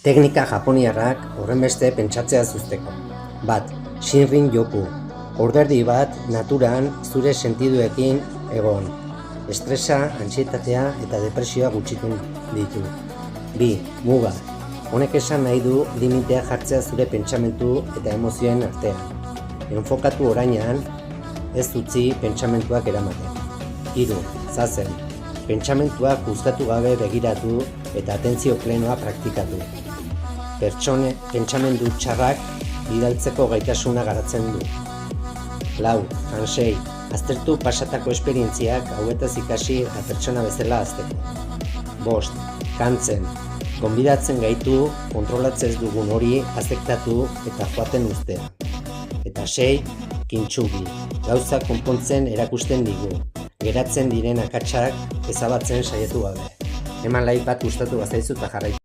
Teknika japoniarrak horrenbeste pentsatzea zuzteko. Bat, Shinrin joku. Orderdi bat naturan zure sentiduekin egon. Estresa, antsietatea eta depresioa gutxitzen ditu. Bi, muga. Honek esan nahi du limitea jartzea zure pentsamentu eta emozioen artean. Enfokatu orainean, ez utzi pentsamentuak eramaten. Hiru, zazen. Pentsamentuak juzgatu gabe begiratu eta atentzio plenoa praktikatu. Pentsamendu txarrak bidaltzeko gaitasuna garatzen du. Lau, Hansei. Aztertu pasatako esperientziak hauetaz ikasi pertsona bezala hazteko. Bost, Kantzen. Gonbidatzen gaitu kontrolatzen ez dugun hori azektatu eta joaten uztea. Eta 6, Kintsugi. Gauza konpontzen erakusten digu. Geratzen diren akatsak ezabatzen saiatu gabe. Eman like bat gustatu bazaizu eta jarraitu.